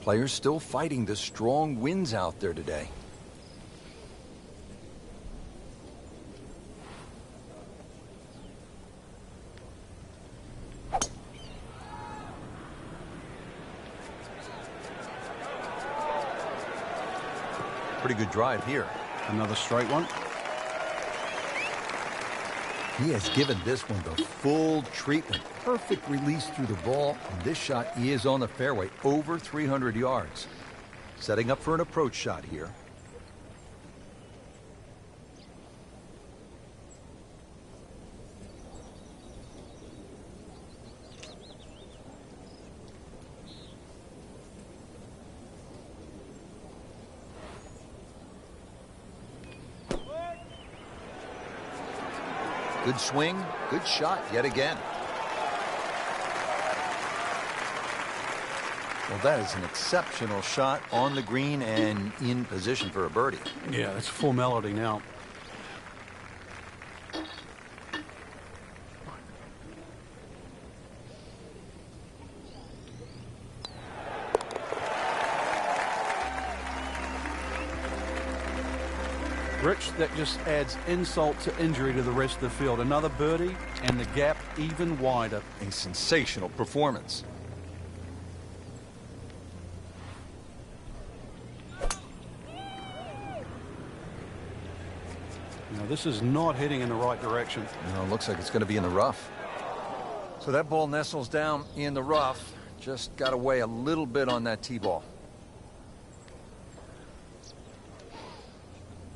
Players still fighting the strong winds out there today. Pretty good drive here. Another straight one. He has given this one the full treatment. Perfect release through the ball, and this shot is on the fairway, over 300 yards. Setting up for an approach shot here. Good swing, good shot yet again. Well, that is an exceptional shot on the green and in position for a birdie. Yeah, it's formality now. Rich, that just adds insult to injury to the rest of the field. Another birdie, and the gap even wider. A sensational performance. Now, this is not heading in the right direction. No, it looks like it's going to be in the rough. So that ball nestles down in the rough. Just got away a little bit on that tee ball.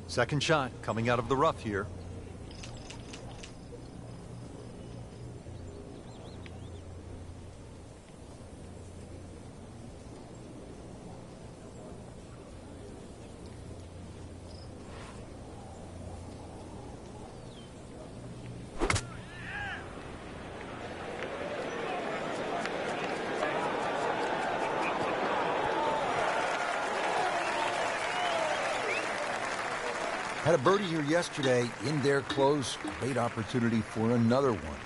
Second shot coming out of the rough here. Had a birdie here yesterday, in there close. Great opportunity for another one.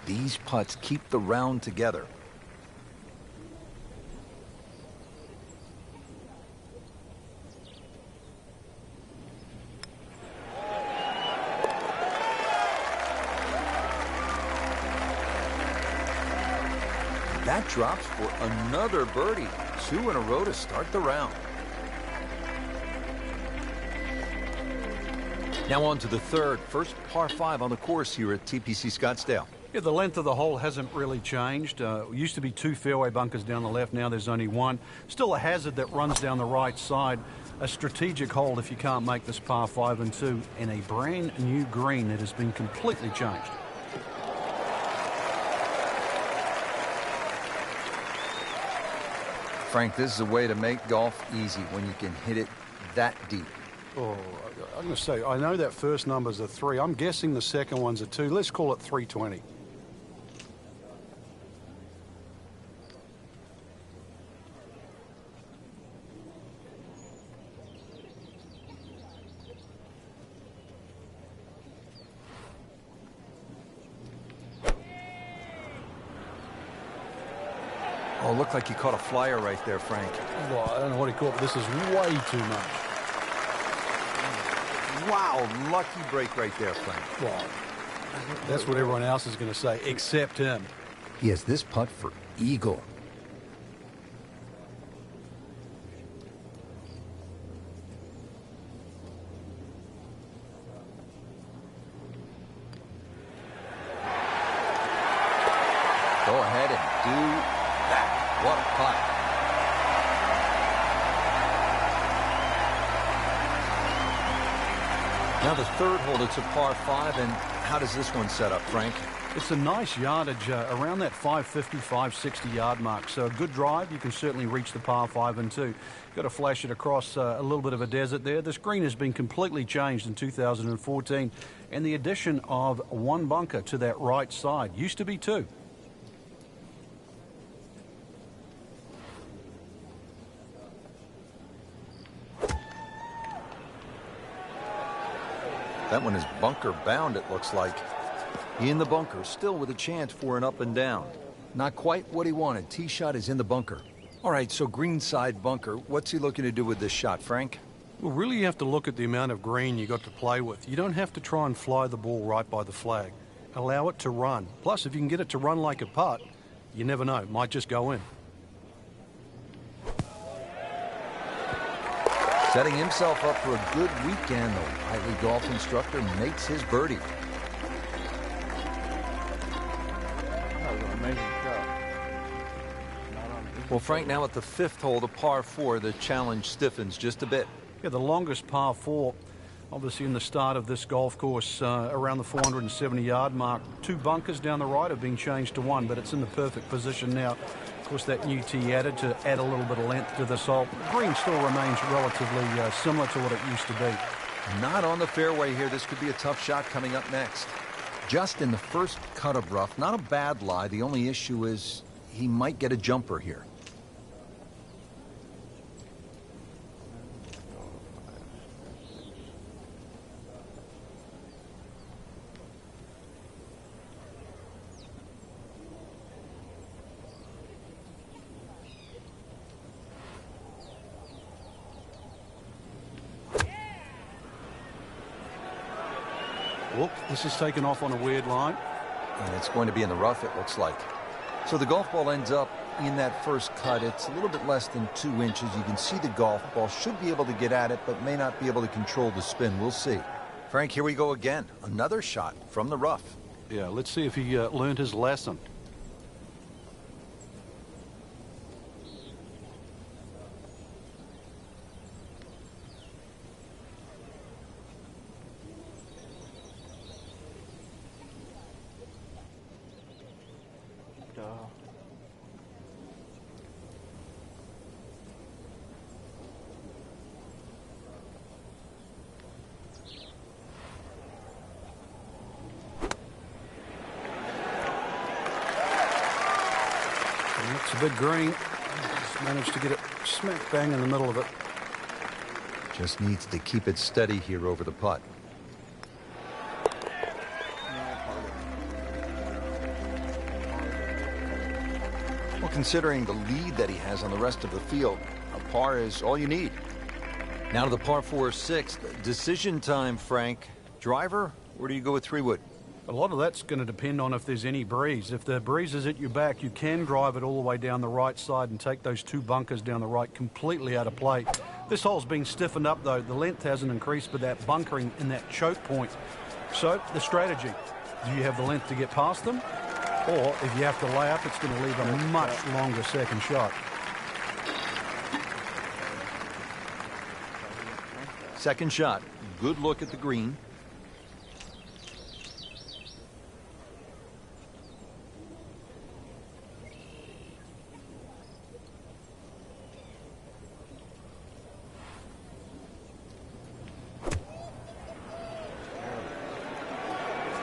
These putts keep the round together. That drops for another birdie. 2 in a row to start the round. Now on to the third, first par 5 on the course here at TPC Scottsdale. Yeah, the length of the hole hasn't really changed. Used to be 2 fairway bunkers down the left. Now there's only 1. Still a hazard that runs down the right side. A strategic hold if you can't make this par 5 and 2. And a brand new green that has been completely changed. Frank, this is a way to make golf easy when you can hit it that deep. Oh, I'm going to say, I know that first number's a 3. I'm guessing the second one's a 2. Let's call it 320. Oh, looked like he caught a flyer right there, Frank. Well, I don't know what he caught, but this is way too much. Wow, lucky break right there, Frank. Well, that's what everyone else is going to say, except him. He has this putt for eagle. Go ahead and do that. What a putt. Now the third hole, it's a par 5, and how does this one set up, Frank? It's a nice yardage around that 550, 560 yard mark. So a good drive, you can certainly reach the par 5 and 2. Got to flash it across a little bit of a desert there. This green has been completely changed in 2014, and the addition of 1 bunker to that right side. Used to be 2. That one is bunker bound, it looks like. In the bunker, still with a chance for an up and down. Not quite what he wanted. Tee shot is in the bunker. All right, so greenside bunker. What's he looking to do with this shot, Frank? Well, really you have to look at the amount of green you got to play with. You don't have to try and fly the ball right by the flag. Allow it to run. Plus, if you can get it to run like a putt, you never know. It might just go in. Setting himself up for a good weekend, the Wiley golf instructor makes his birdie. That was an amazing shot. Well, Frank, now at the 5th hole, the par 4, the challenge stiffens just a bit. Yeah, the longest par 4, obviously in the start of this golf course, around the 470-yard mark. 2 bunkers down the right have been changed to 1, but it's in the perfect position now. Of course, that new tee added to add a little bit of length to this hole. Green still remains relatively similar to what it used to be. Not on the fairway here. This could be a tough shot coming up next. Just in the first cut of rough. Not a bad lie. The only issue is he might get a jumper here. Whoop, this is taken off on a weird line. And it's going to be in the rough, it looks like. So the golf ball ends up in that first cut. It's a little bit less than 2 inches. You can see the golf ball should be able to get at it, but may not be able to control the spin. We'll see. Frank, here we go again. Another shot from the rough. Yeah, let's see if he learned his lesson. It's a big green. Just managed to get it smack bang in the middle of it. Just needs to keep it steady here over the putt. Well, considering the lead that he has on the rest of the field, a par is all you need. Now to the par 4 6th. Decision time, Frank. Driver, where do you go with 3-wood? A lot of that's going to depend on if there's any breeze. If the breeze is at your back, you can drive it all the way down the right side and take those 2 bunkers down the right completely out of play. This hole's been stiffened up, though. The length hasn't increased, but that bunkering in that choke point. So the strategy, do you have the length to get past them? Or if you have to lay up, it's going to leave a much longer second shot. Second shot. Good look at the green.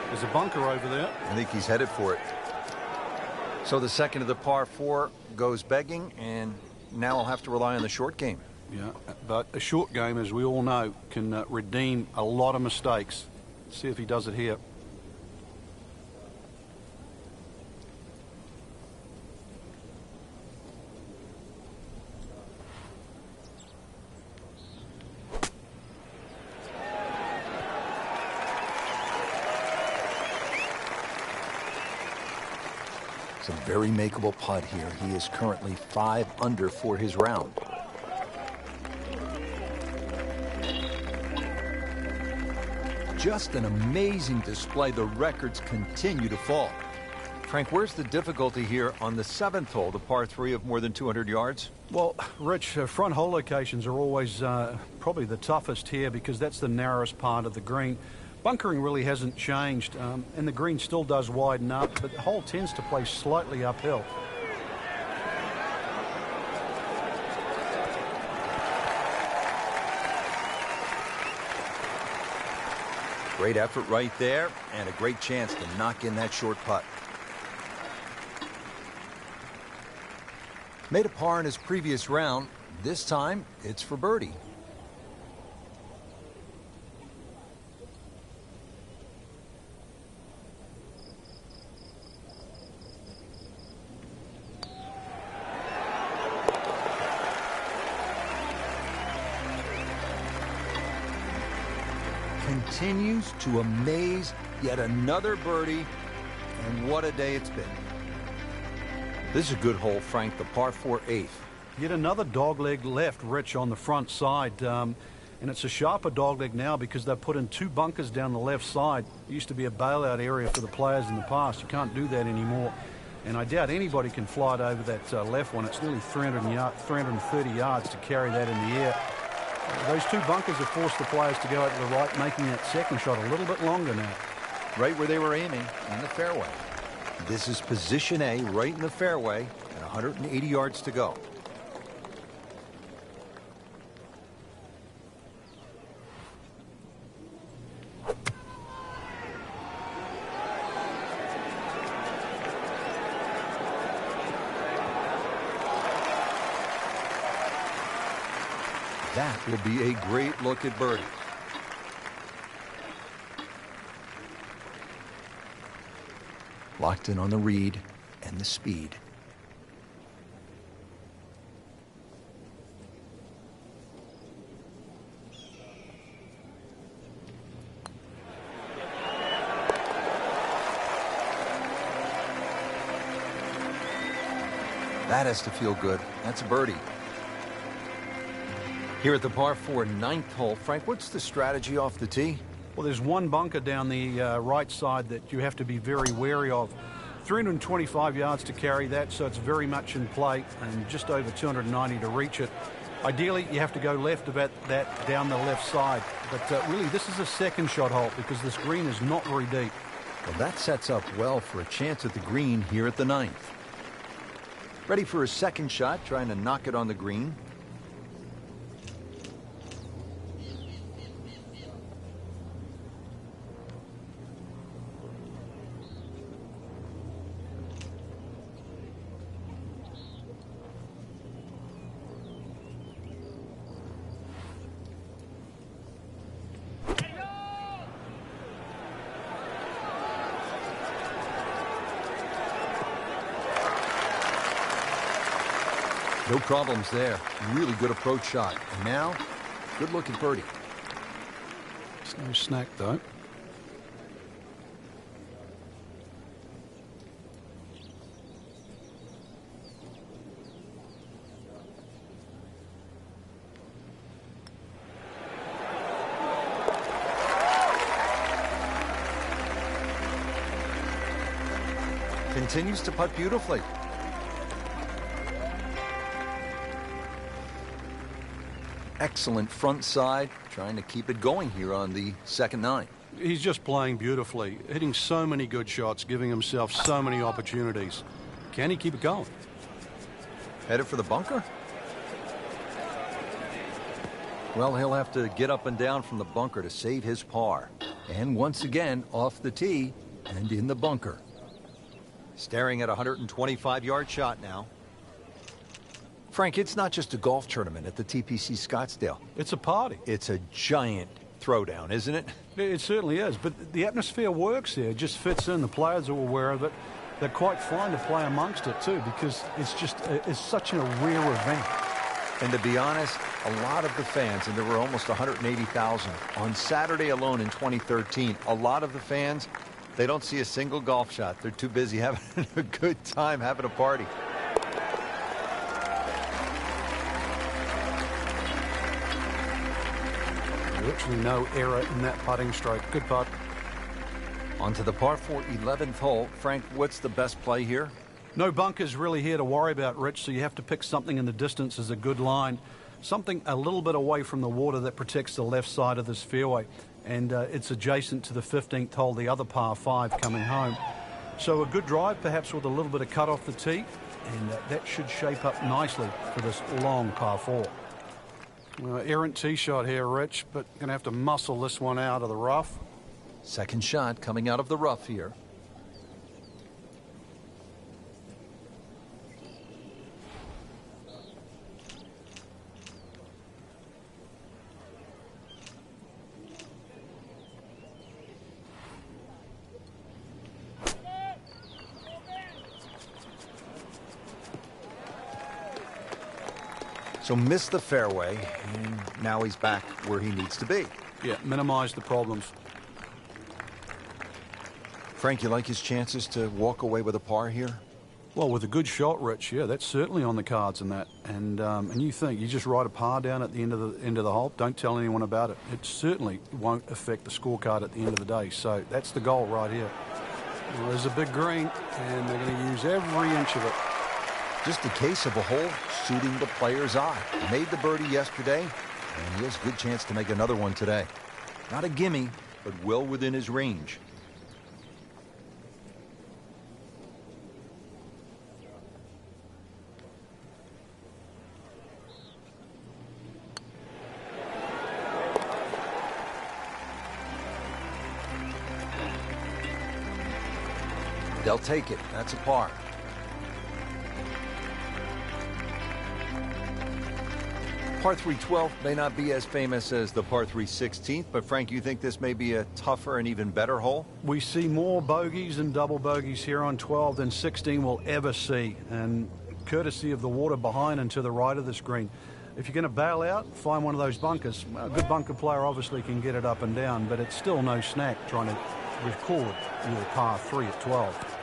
There's a bunker over there. I think he's headed for it. So the second of the par 4 goes begging, and now I'll have to rely on the short game. Yeah, but a short game, as we all know, can redeem a lot of mistakes. See if he does it here. It's a very makeable putt here. He is currently 5 under for his round. Just an amazing display. The records continue to fall. Frank, where's the difficulty here on the 7th hole, the par 3 of more than 200 yards? Well, Rich, front hole locations are always probably the toughest here because that's the narrowest part of the green. Bunkering really hasn't changed, and the green still does widen up, but the hole tends to play slightly uphill. Great effort right there, and a great chance to knock in that short putt. Made a par in his previous round. This time, it's for birdie. continues to amaze. Yet another birdie, and what a day it's been. This is a good hole, Frank, the par 4 eighth. Yet another dogleg left, Rich, on the front side. And it's a sharper dogleg now because they've put in 2 bunkers down the left side. It used to be a bailout area for the players in the past. You can't do that anymore. And I doubt anybody can fly it over that left one. It's nearly 330 yards to carry that in the air. Those 2 bunkers have forced the players to go out to the right, making that second shot a little bit longer now. Right where they were aiming, in the fairway. This is position A, right in the fairway, and 180 yards to go. That will be a great look at birdie. Locked in on the read and the speed. That has to feel good. That's a birdie. Here at the par 4 ninth hole, Frank, what's the strategy off the tee? Well, there's 1 bunker down the right side that you have to be very wary of. 325 yards to carry that, so it's very much in play, and just over 290 to reach it. Ideally, you have to go left about that down the left side. But really, this is a second shot hole because this green is not very deep. Well, that sets up well for a chance at the green here at the ninth. Ready for a second shot, trying to knock it on the green. No problems there. Really good approach shot. And now, good look at birdie. It's no snack, though. Continues to putt beautifully. Excellent front side, trying to keep it going here on the second nine. He's just playing beautifully, hitting so many good shots, giving himself so many opportunities. Can he keep it going? Headed for the bunker? Well, he'll have to get up and down from the bunker to save his par. And once again, off the tee and in the bunker. Staring at a 125-yard shot now. Frank, it's not just a golf tournament at the TPC Scottsdale. It's a party. It's a giant throwdown, isn't it? It certainly is, but the atmosphere works there. It just fits in. The players are aware of it. They're quite fine to play amongst it, too, because it's such a rare event. And to be honest, a lot of the fans, and there were almost 180,000 on Saturday alone in 2013, a lot of the fans, they don't see a single golf shot. They're too busy having a good time, having a party. Virtually no error in that putting stroke. Good putt. On to the par 4 11th hole. Frank, what's the best play here? No bunkers really here to worry about, Rich, so you have to pick something in the distance as a good line. Something a little bit away from the water that protects the left side of this fairway. And it's adjacent to the 15th hole, the other par 5 coming home. So a good drive, perhaps with a little bit of cut off the tee, and that should shape up nicely for this long par 4. Errant tee shot here, Rich, but going to have to muscle this one out of the rough. Second shot coming out of the rough here. So missed the fairway, and now he's back where he needs to be. Yeah, minimize the problems. Frank, you like his chances to walk away with a par here? Well, with a good shot, Rich, yeah, that's certainly on the cards in that. And you think you just write a par down at the end of the hole. Don't tell anyone about it. It certainly won't affect the scorecard at the end of the day. So that's the goal right here. Well, there's a big green, and they're going to use every inch of it. Just a case of a hole suiting the player's eye. Made the birdie yesterday, and he has a good chance to make another one today. Not a gimme, but well within his range. They'll take it. That's a par. Par 3 12 may not be as famous as the par 3 16th, but Frank, you think this may be a tougher and even better hole? We see more bogeys and double bogeys here on 12 than 16 will ever see, and courtesy of the water behind and to the right of this green. If you're going to bail out, find one of those bunkers. A good bunker player obviously can get it up and down, but it's still no snack trying to record with a par 3 at 12.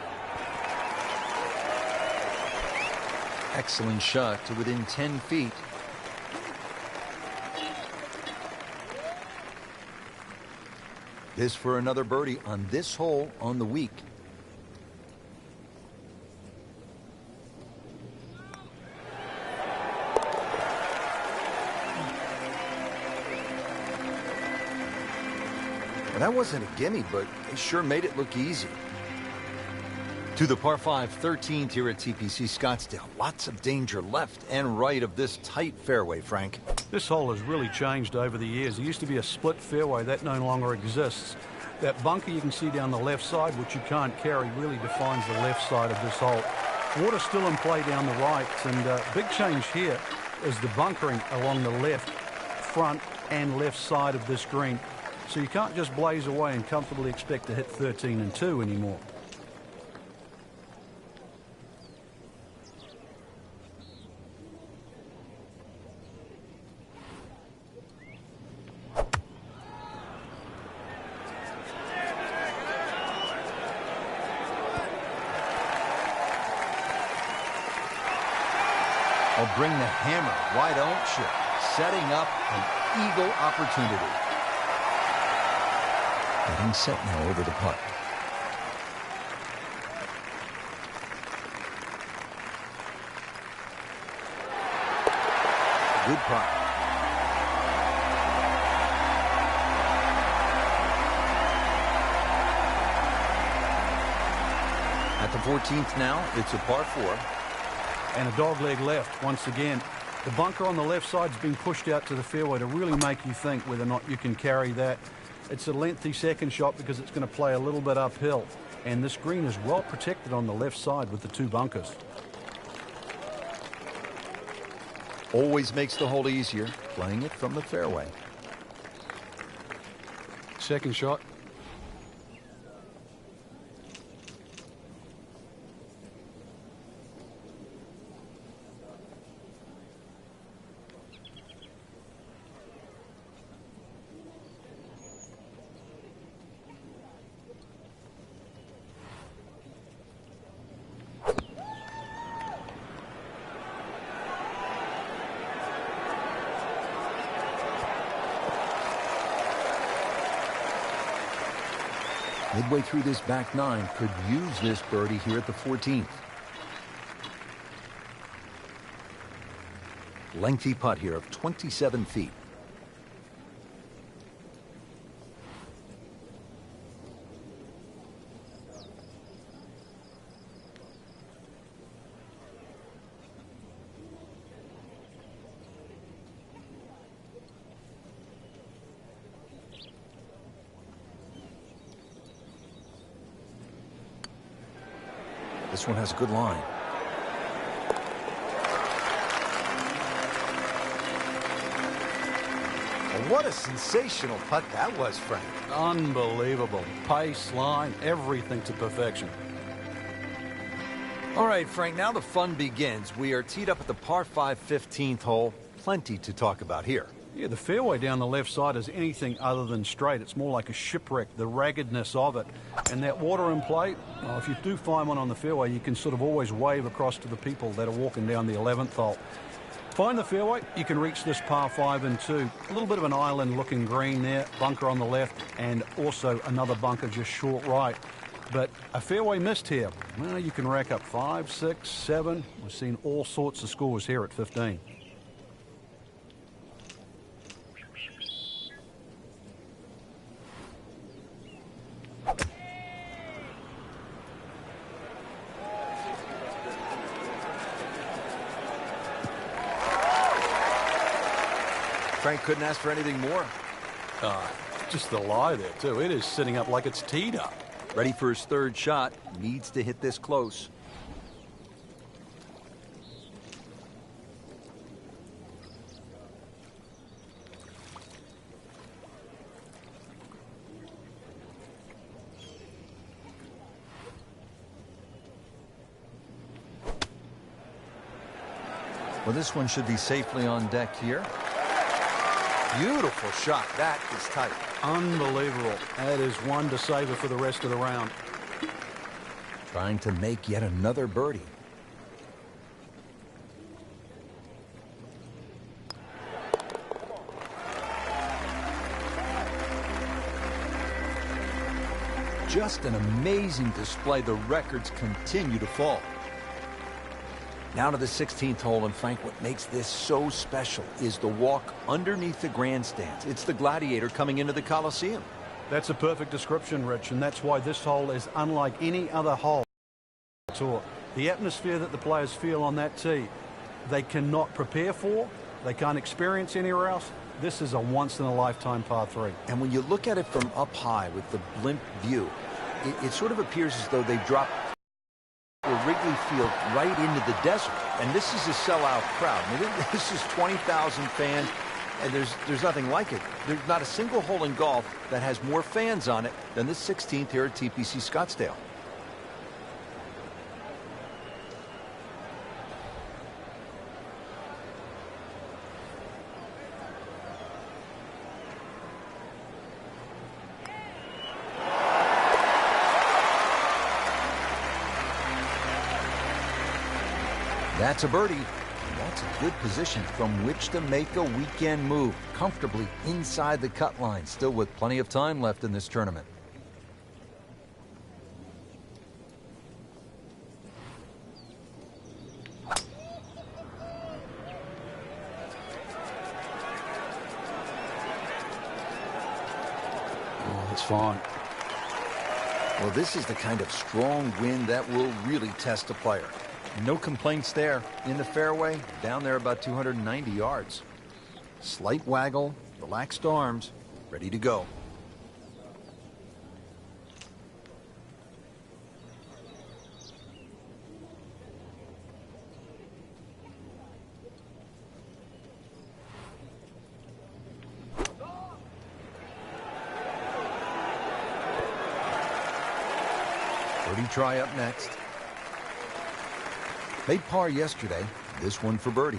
Excellent shot to within 10 feet. This for another birdie on this hole on the week. Well, that wasn't a gimme, but they sure made it look easy. To the par 5 13th here at TPC Scottsdale. Lots of danger left and right of this tight fairway, Frank. This hole has really changed over the years. There used to be a split fairway. That no longer exists. That bunker you can see down the left side, which you can't carry, really defines the left side of this hole. Water still in play down the right, and big change here is the bunkering along the left, front and left side of this green. So you can't just blaze away and comfortably expect to hit 13 and 2 anymore. I'll bring the hammer. Why don't you? Setting up an eagle opportunity. Getting set now over the putt. Good putt. At the 14th now, it's a par 4. And a dogleg left once again. The bunker on the left side's been pushed out to the fairway to really make you think whether or not you can carry that. It's a lengthy second shot because it's going to play a little bit uphill. And this green is well protected on the left side with the two bunkers. Always makes the hole easier, playing it from the fairway. Second shot. Midway through this back nine, could use this birdie here at the 14th. Lengthy putt here of 27 feet. This one has a good line. Well, what a sensational putt that was, Frank. Unbelievable. Pace, line, everything to perfection. All right, Frank, now the fun begins. We are teed up at the par 5 15th hole. Plenty to talk about here. Yeah, the fairway down the left side is anything other than straight. It's more like a shipwreck, the raggedness of it. And that water in play, well, if you do find one on the fairway, you can sort of always wave across to the people that are walking down the 11th hole. Find the fairway, you can reach this par 5 and 2. A little bit of an island-looking green there, bunker on the left, and also another bunker just short right. But a fairway missed here. Well, you can rack up 5, 6, 7. We've seen all sorts of scores here at 15. Frank couldn't ask for anything more. Just the lie there, too. It is sitting up like it's teed up. Ready for his third shot. Needs to hit this close. Well, this one should be safely on deck here. Beautiful shot. That is tight. Unbelievable. That is one to savor for the rest of the round. Trying to make yet another birdie. Just an amazing display. The records continue to fall. Now to the 16th hole, and Frank, what makes this so special is the walk underneath the grandstands. It's the Gladiator coming into the Coliseum. That's a perfect description, Rich, and that's why this hole is unlike any other hole. The atmosphere that the players feel on that tee, they cannot prepare for, they can't experience anywhere else. This is a once-in-a-lifetime par 3. And when you look at it from up high with the blimp view, it sort of appears as though they've dropped Wrigley Field right into the desert. And this is a sellout crowd. I mean, this is 20,000 fans, and there's nothing like it. There's not a single hole in golf that has more fans on it than the 16th here at TPC Scottsdale. That's a birdie, and that's a good position from which to make a weekend move, comfortably inside the cut line, still with plenty of time left in this tournament. Oh, it's fine. Well, this is the kind of strong wind that will really test a player. No complaints there. In the fairway, down there about 290 yards. Slight waggle, relaxed arms, ready to go. Birdie try up next. Made par yesterday, this one for birdie.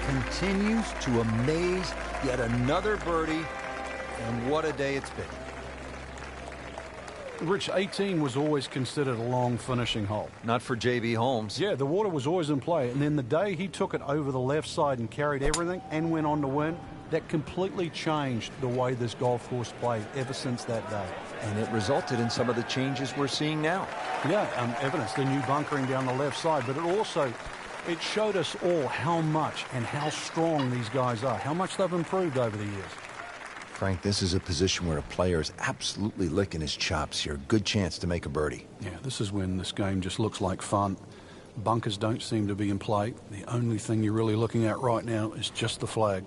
Continues to amaze, yet another birdie, and what a day it's been. Rich, 18 was always considered a long finishing hole. Not for J.B. Holmes. Yeah, the water was always in play, and then the day he took it over the left side and carried everything and went on to win, that completely changed the way this golf course played ever since that day. And it resulted in some of the changes we're seeing now. Yeah, evidence, the new bunkering down the left side, but it showed us all how much and how strong these guys are, how much they've improved over the years. Frank, this is a position where a player is absolutely licking his chops here. Good chance to make a birdie. Yeah, this is when this game just looks like fun. Bunkers don't seem to be in play. The only thing you're really looking at right now is just the flag.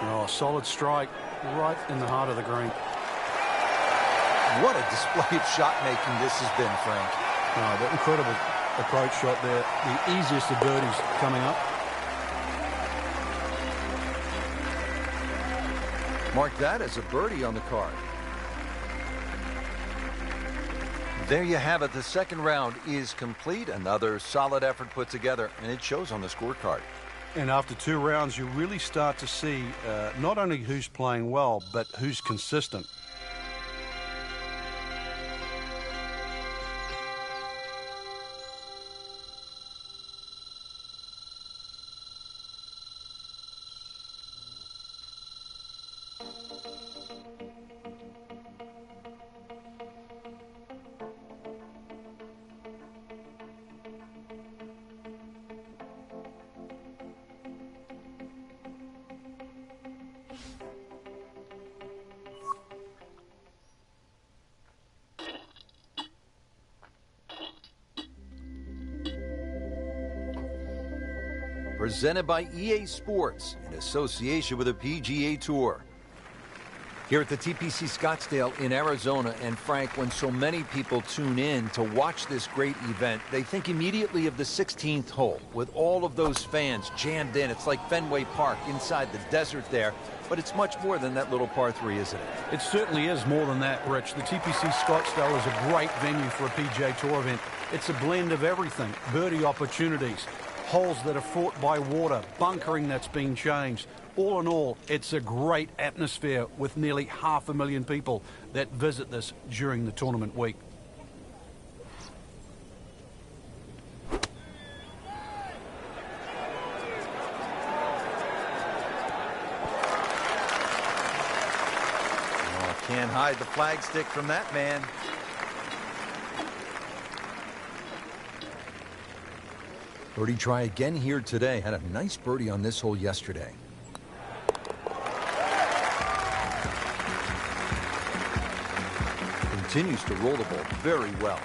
Oh, solid strike right in the heart of the green. What a display of shot making this has been, Frank. Oh, that incredible approach shot there. The easiest of birdies coming up. Mark that as a birdie on the card. There you have it. The second round is complete. Another solid effort put together, and it shows on the scorecard. And after 2 rounds, you really start to see not only who's playing well, but who's consistent. Presented by EA Sports in association with the PGA Tour. Here at the TPC Scottsdale in Arizona, and Frank, when so many people tune in to watch this great event, they think immediately of the 16th hole with all of those fans jammed in. It's like Fenway Park inside the desert there, but it's much more than that little par 3, isn't it? It certainly is more than that, Rich. The TPC Scottsdale is a great venue for a PGA Tour event. It's a blend of everything: birdie opportunities, holes that are fought by water, bunkering that's been changed. All in all, it's a great atmosphere with nearly 500,000 people that visit this during the tournament week. Oh, can't hide the flagstick from that man. Birdie try again here today. Had a nice birdie on this hole yesterday. Continues to roll the ball very well.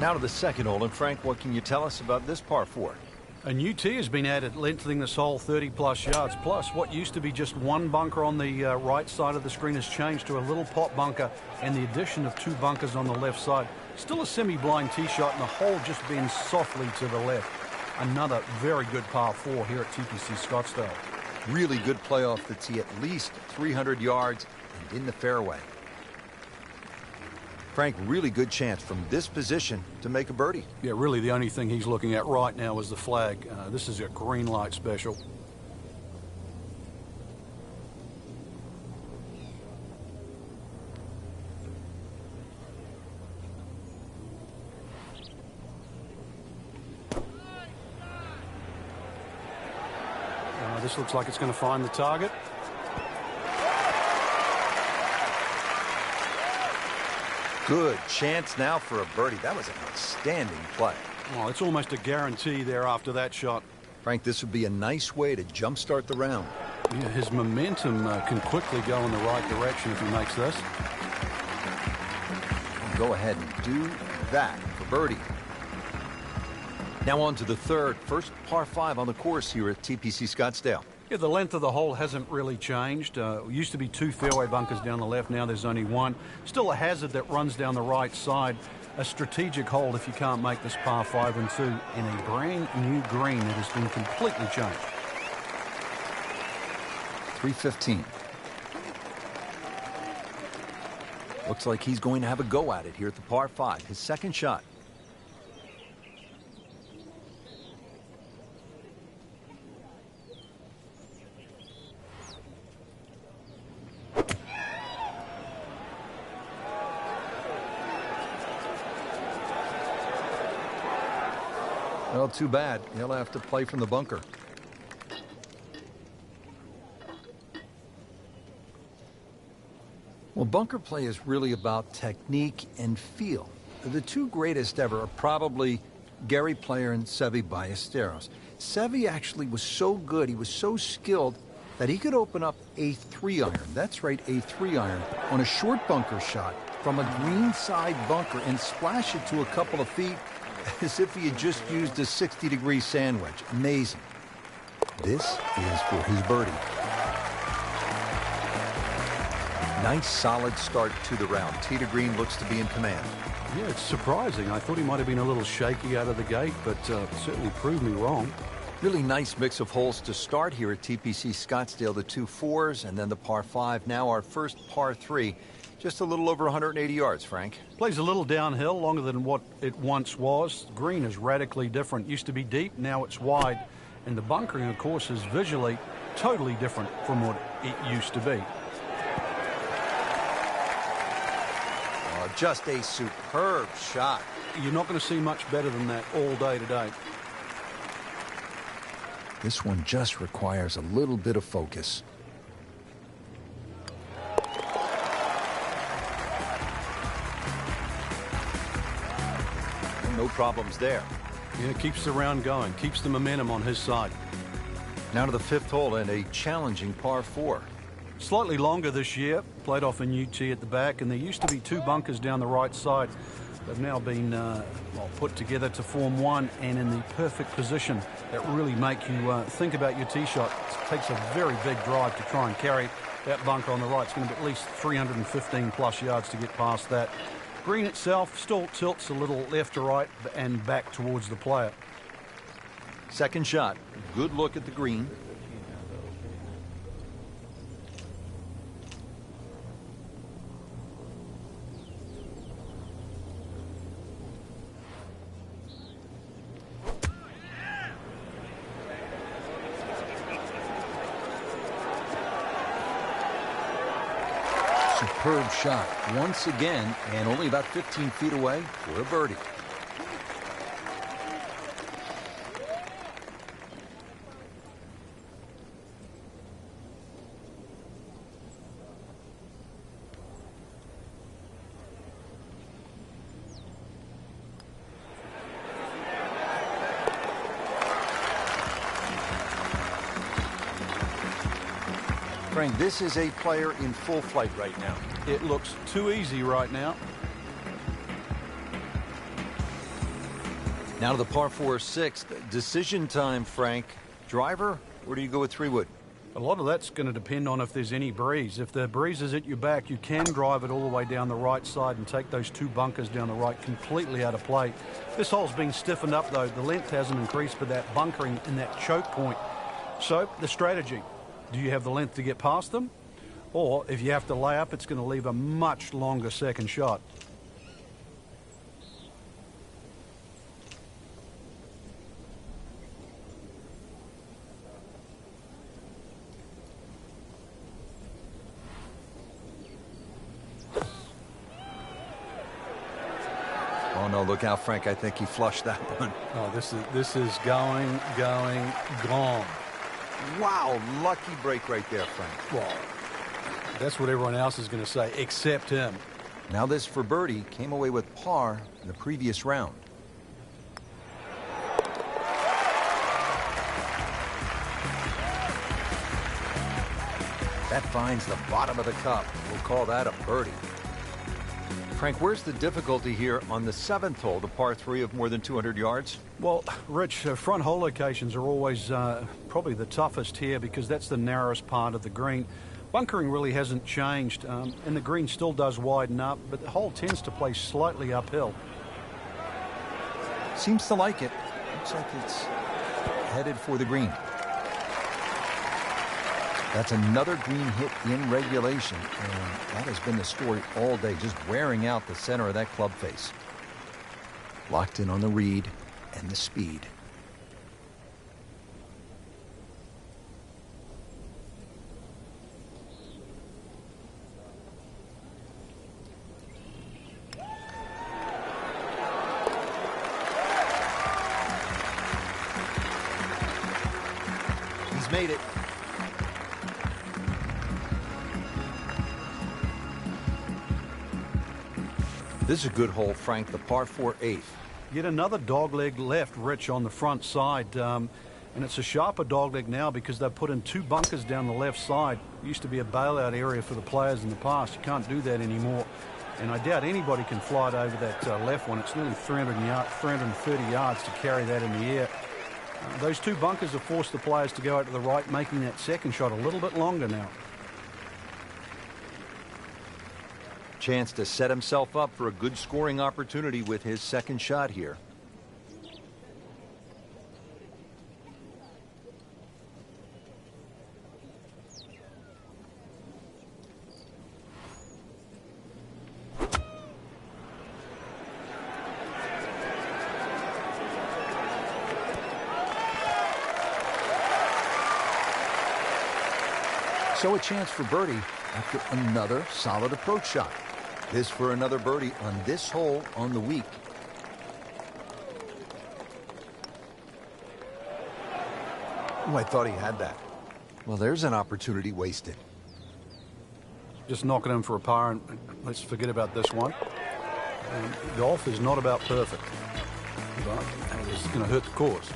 Now to the second hole. And Frank, what can you tell us about this par 4? A new tee has been added, lengthening this hole 30-plus yards. Plus, what used to be just one bunker on the right side of the screen has changed to a little pot bunker, and the addition of 2 bunkers on the left side. Still a semi-blind tee shot, and the hole just bends softly to the left. Another very good par 4 here at TPC Scottsdale. Really good play off the tee, at least 300 yards and in the fairway. Frank, really good chance from this position to make a birdie. Yeah, really the only thing he's looking at right now is the flag. This is a green light special. This looks like it's going to find the target. Good chance now for a birdie. That was an outstanding play. Well, it's almost a guarantee there after that shot. Frank, this would be a nice way to jumpstart the round. Yeah, his momentum can quickly go in the right direction if he makes this. Go ahead and do that for birdie. Now on to the third. First par 5 on the course here at TPC Scottsdale. Yeah, the length of the hole hasn't really changed. Used to be 2 fairway bunkers down the left. Now there's only 1. Still a hazard that runs down the right side. A strategic hold if you can't make this par 5 and 2 in a brand new green that has been completely changed. 315. Looks like he's going to have a go at it here at the par 5. His second shot. Well, too bad. He'll have to play from the bunker. Well, bunker play is really about technique and feel. The 2 greatest ever are probably Gary Player and Seve Ballesteros. Seve actually was so good, he was so skilled, that he could open up a 3-iron. That's right, a 3-iron on a short bunker shot from a green side bunker and splash it to a couple of feet as if he had just used a 60-degree sandwich. Amazing. This is for his birdie. Nice solid start to the round. Tee to green looks to be in command. Yeah, it's surprising. I thought he might have been a little shaky out of the gate, but certainly proved me wrong. Really nice mix of holes to start here at TPC Scottsdale. The 2 4s and then the par 5. Now our first par 3. Just a little over 180 yards, Frank. Plays a little downhill, longer than what it once was. The green is radically different. Used to be deep, now it's wide. And the bunkering, of course, is visually totally different from what it used to be. Oh, just a superb shot. You're not going to see much better than that all day today. This one just requires a little bit of focus. No problems there. Yeah, keeps the round going, keeps the momentum on his side. Now to the 5th hole and a challenging par 4. Slightly longer this year, played off a new tee at the back, and there used to be 2 bunkers down the right side. They've now been put together to form one, and in the perfect position that really make you think about your tee shot. It takes a very big drive to try and carry that bunker on the right. It's going to be at least 315 plus yards to get past that. Green itself still tilts a little left to right and back towards the player. Second shot. Good look at the green. Superb shot once again, and only about 15 feet away for a birdie. Frank, this is a player in full flight right now. It looks too easy right now. Now to the par 4 6th. Decision time, Frank. Driver, or do you go with 3-wood? A lot of that's going to depend on if there's any breeze. If the breeze is at your back, you can drive it all the way down the right side and take those 2 bunkers down the right completely out of play. This hole's been stiffened up, though. The length hasn't increased, but that bunkering in that choke point. So the strategy. Do you have the length to get past them? Or if you have to lay up, it's going to leave a much longer second shot. Oh, no, look out, Frank. I think he flushed that one. Oh, this is going, gone. Wow, lucky break right there, Frank. Well, that's what everyone else is going to say, except him. Now this for birdie. Came away with par in the previous round. That finds the bottom of the cup. We'll call that a birdie. Frank, where's the difficulty here on the 7th hole, the par 3 of more than 200 yards? Well, Rich, front hole locations are always probably the toughest here because that's the narrowest part of the green. Bunkering really hasn't changed, and the green still does widen up, but the hole tends to play slightly uphill. Seems to like it. Looks like it's headed for the green. That's another green hit in regulation, and that has been the story all day, just wearing out the center of that club face. Locked in on the read and the speed. He's made it. This is a good hole, Frank, the par 4 8th. Yet another dogleg left, Rich, on the front side. And it's a sharper dogleg now because they've put in 2 bunkers down the left side. It used to be a bailout area for the players in the past. You can't do that anymore. And I doubt anybody can fly it over that left one. It's nearly 330 yards to carry that in the air. Those 2 bunkers have forced the players to go out to the right, making that second shot a little bit longer now. Chance to set himself up for a good scoring opportunity with his second shot here. So a chance for birdie after another solid approach shot. This for another birdie on this hole on the week. Oh, I thought he had that. Well, there's an opportunity wasted. Just knocking him for a par, and let's forget about this one. Golf is not about perfect, but it's going to hurt the course.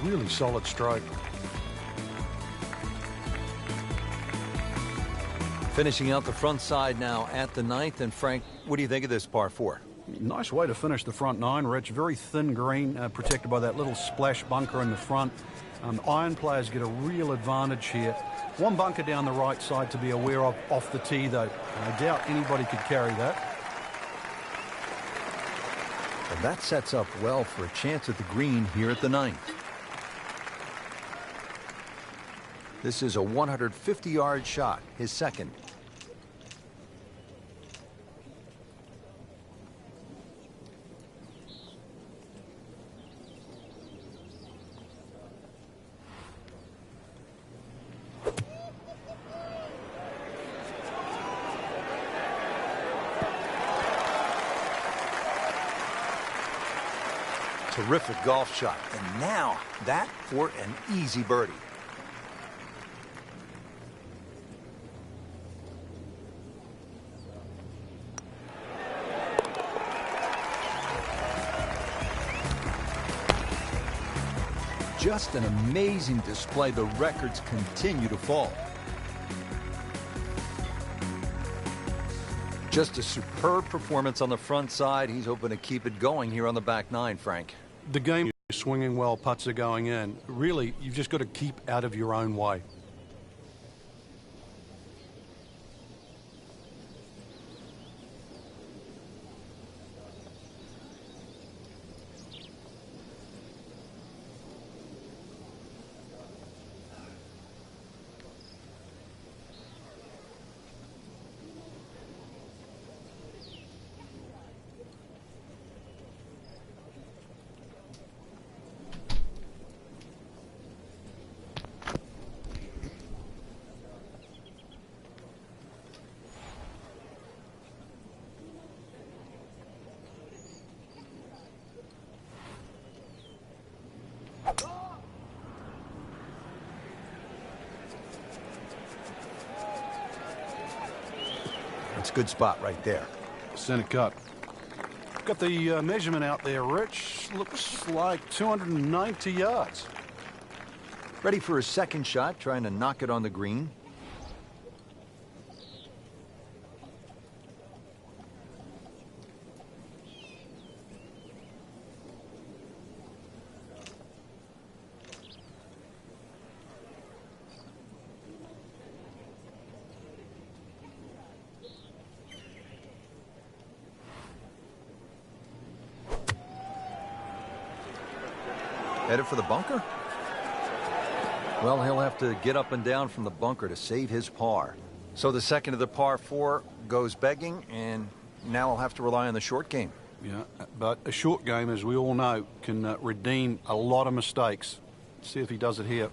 Really solid stroke. Finishing out the front side now at the 9th. And Frank, what do you think of this par 4? Nice way to finish the front 9, Rich. Very thin green, protected by that little splash bunker in the front. Iron players get a real advantage here. One bunker down the right side to be aware of off the tee, though. I doubt anybody could carry that. And that sets up well for a chance at the green here at the 9th. This is a 150-yard shot, his second. Terrific golf shot. And now that for an easy birdie. Just an amazing display. The records continue to fall. Just a superb performance on the front side. He's hoping to keep it going here on the back 9, Frank. The game is swinging well, putts are going in. Really, you've just got to keep out of your own way. That's a good spot right there. Center cut. Got the measurement out there, Rich. Looks like 290 yards. Ready for a second shot, trying to knock it on the green. Headed for the bunker? Well, he'll have to get up and down from the bunker to save his par. So the second of the par 4 goes begging, and now he'll have to rely on the short game. Yeah, but a short game, as we all know, can redeem a lot of mistakes. Let's see if he does it here.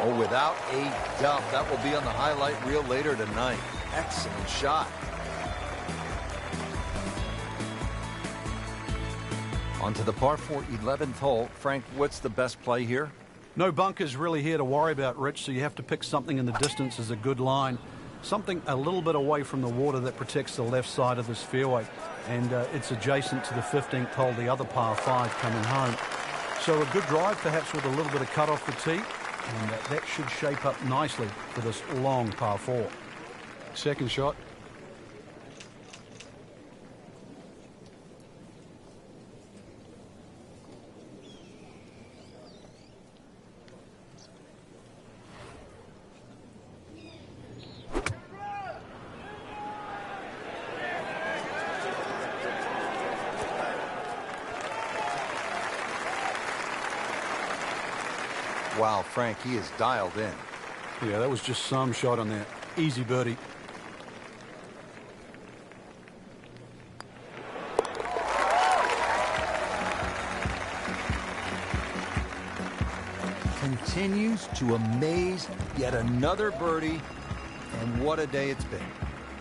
Oh, without a doubt, that will be on the highlight reel later tonight. Excellent shot. On to the par 4 11th hole. Frank, what's the best play here? No bunkers really here to worry about, Rich, so you have to pick something in the distance as a good line. Something a little bit away from the water that protects the left side of this fairway. And it's adjacent to the 15th hole, the other par 5 coming home. So a good drive, perhaps with a little bit of cut off the tee. And that should shape up nicely for this long par 4. Second shot. Wow, Frank, he is dialed in. Yeah, that was just some shot on there. Easy birdie. continues to amaze. Yet another birdie, and what a day it's been.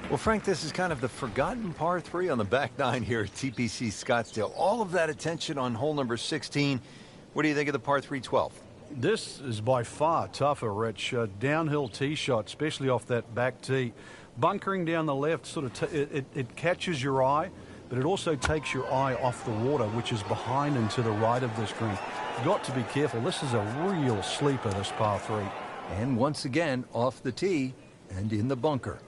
Well, Frank, this is kind of the forgotten par 3 on the back 9 here at TPC Scottsdale. All of that attention on hole number 16. What do you think of the par 3 12th? This is by far tougher, Rich. Downhill tee shot, especially off that back tee. Bunkering down the left, sort of it catches your eye, but it also takes your eye off the water, which is behind and to the right of this green. You've got to be careful. This is a real sleeper, this par 3. And once again, off the tee and in the bunker.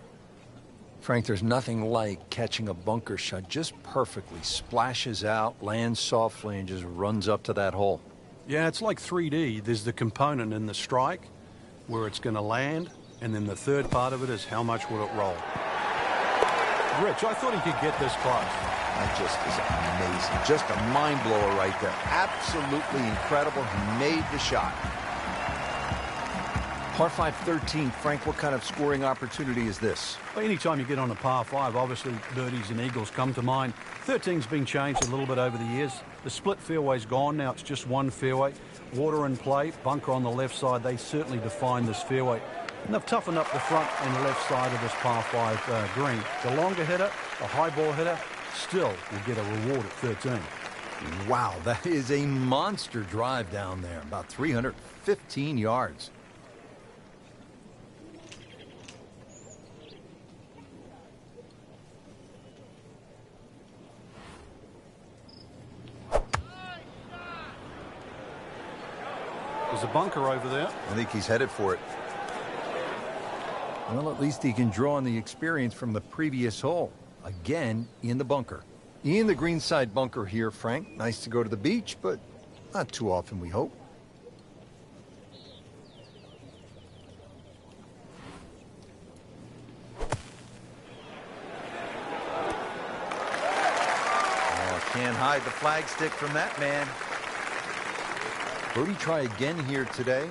Frank, there's nothing like catching a bunker shot just perfectly. Splashes out, lands softly, and just runs up to that hole. Yeah, it's like 3D. There's the component in the strike where it's going to land, and then the third part of it is how much will it roll. Rich, I thought he could get this close. That just is amazing. Just a mind blower right there. Absolutely incredible. He made the shot. Par 5 13, Frank, what kind of scoring opportunity is this? Well, anytime you get on a par 5, obviously birdies and eagles come to mind. 13's been changed a little bit over the years. The split fairway's gone. Now it's just one fairway. Water in play, bunker on the left side. They certainly define this fairway. And they've toughened up the front and left side of this par 5 green. The longer hitter, the high ball hitter, still will get a reward at 13. Wow, that is a monster drive down there. About 315 yards. There's a bunker over there. I think he's headed for it. Well, at least he can draw on the experience from the previous hole. Again, in the bunker. In the greenside bunker here, Frank. Nice to go to the beach, but not too often, we hope. Oh, can't hide the flagstick from that man. Birdie try again here today.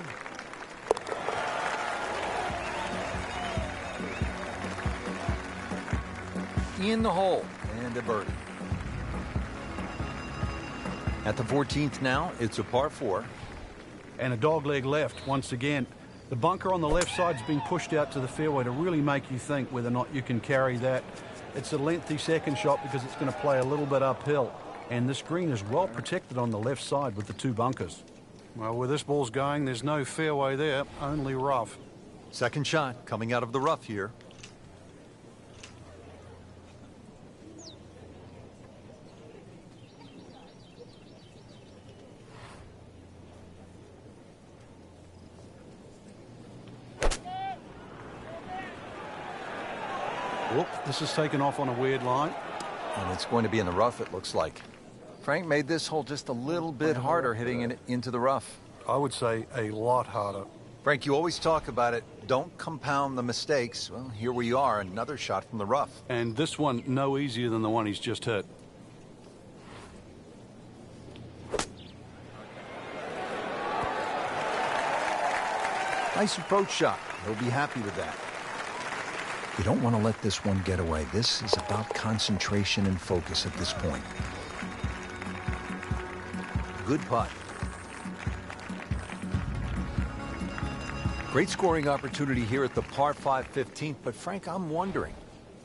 In the hole, and a birdie. At the 14th now, it's a par 4. And a dogleg left once again. The bunker on the left side's been pushed out to the fairway to really make you think whether or not you can carry that. It's a lengthy second shot because it's going to play a little bit uphill. And this green is well protected on the left side with the 2 bunkers. Well, where this ball's going, there's no fairway there, only rough. Second shot coming out of the rough here. Whoop, this is taken off on a weird line. And it's going to be in the rough, it looks like. Frank made this hole just a little bit harder hitting it into the rough. I would say a lot harder. Frank, you always talk about it. Don't compound the mistakes. Well, here we are, another shot from the rough. And this one no easier than the one he's just hit. Nice approach shot. He'll be happy with that. You don't want to let this one get away. This is about concentration and focus at this point. Good putt. Great scoring opportunity here at the par 5 15th. But Frank, I'm wondering,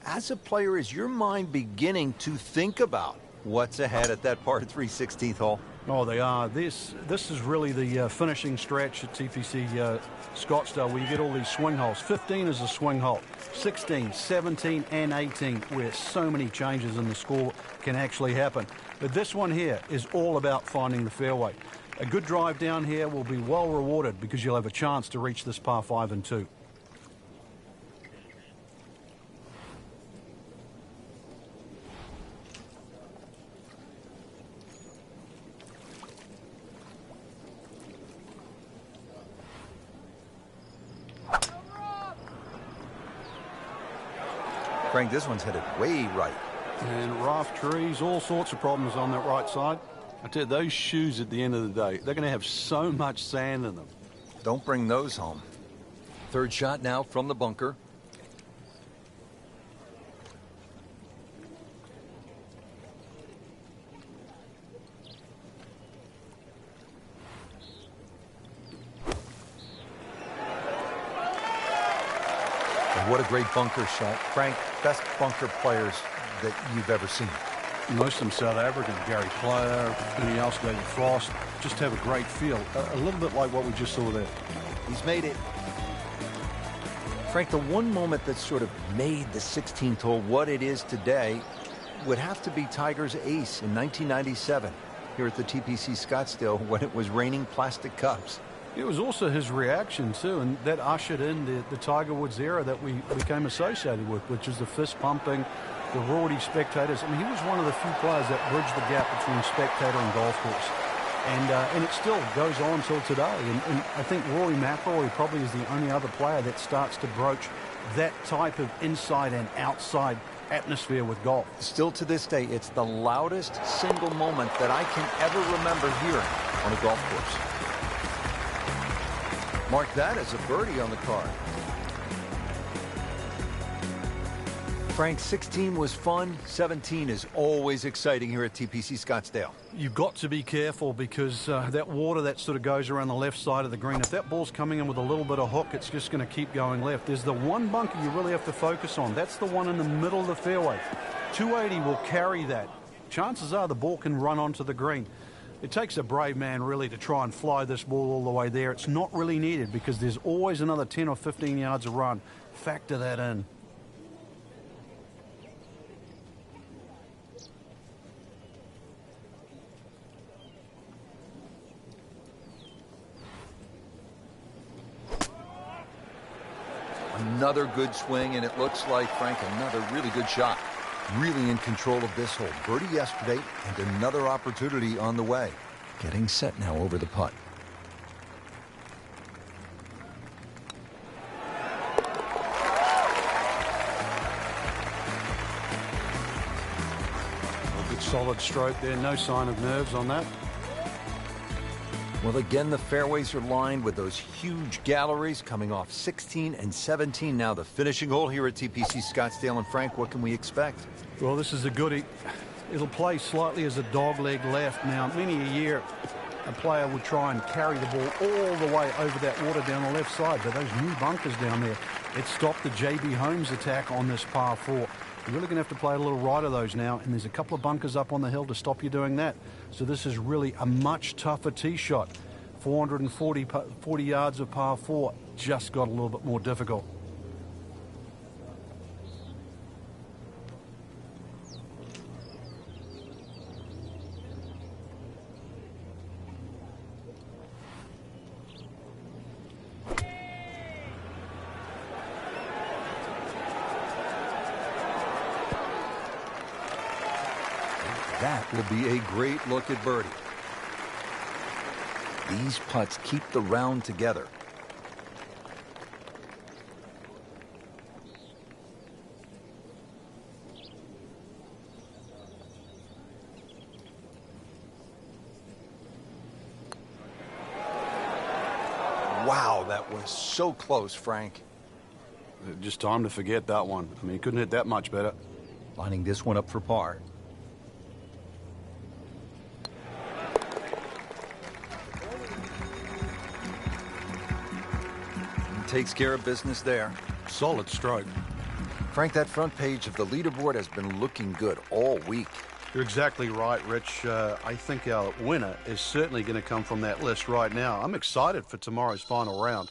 as a player, is your mind beginning to think about what's ahead at that par 3 16th hole? Oh, they are. This is really the finishing stretch at TPC Scottsdale where you get all these swing holes. 15 is a swing hole. 16, 17, and 18 where so many changes in the score can actually happen. But this one here is all about finding the fairway. A good drive down here will be well rewarded because you'll have a chance to reach this par 5 and 2. Frank, this one's headed way right. And rough trees, all sorts of problems on that right side. I tell you, those shoes at the end of the day, they're going to have so much sand in them. Don't bring those home. Third shot now from the bunker. What a great bunker shot. Frank, best bunker players that you've ever seen. Most of them South African. Gary Player, anything else, David Frost, just have a great feel. A little bit like what we just saw there. He's made it. Frank, the one moment that sort of made the 16th hole what it is today would have to be Tiger's ace in 1997 here at the TPC Scottsdale when it was raining plastic cups. It was also his reaction, too, and that ushered in the Tiger Woods era that we became associated with, which is the fist pumping, the rowdy spectators. I mean, he was one of the few players that bridged the gap between spectator and golf course. And it still goes on till today. And I think Rory McIlroy probably is the only other player that starts to broach that type of inside and outside atmosphere with golf. Still to this day, it's the loudest single moment that I can ever remember hearing on a golf course. Mark that as a birdie on the card. Frank, 16 was fun. 17 is always exciting here at TPC Scottsdale. You've got to be careful because that water that sort of goes around the left side of the green, if that ball's coming in with a little bit of hook, it's just going to keep going left. There's the one bunker you really have to focus on. That's the one in the middle of the fairway. 280 will carry that. Chances are the ball can run onto the green. It takes a brave man really to try and fly this ball all the way there. It's not really needed because there's always another 10 or 15 yards of run. Factor that in. Another good swing, and it looks like, Frank, another really good shot. Really in control of this hole. Birdie yesterday, and another opportunity on the way. Getting set now over the putt. A good solid stroke there. No sign of nerves on that. Well, again, the fairways are lined with those huge galleries coming off 16 and 17. Now the finishing hole here at TPC Scottsdale. And Frank, what can we expect? Well, this is a goodie. It'll play slightly as a dog leg left. Now, many a year, a player would try and carry the ball all the way over that water down the left side. But those new bunkers down there, it stopped the J.B. Holmes attack on this par 4. You're really going to have to play a little right of those now, and there's a couple of bunkers up on the hill to stop you doing that. So this is really a much tougher tee shot. 440 yards of par 4 just got a little bit more difficult. That will be a great look at birdie. These putts keep the round together. Wow, that was so close, Frank. Just time to forget that one. I mean, he couldn't hit that much better. Lining this one up for par. Takes care of business there. Solid stroke. Frank, that front page of the leaderboard has been looking good all week. You're exactly right, Rich. I think our winner is certainly going to come from that list right now. I'm excited for tomorrow's final round.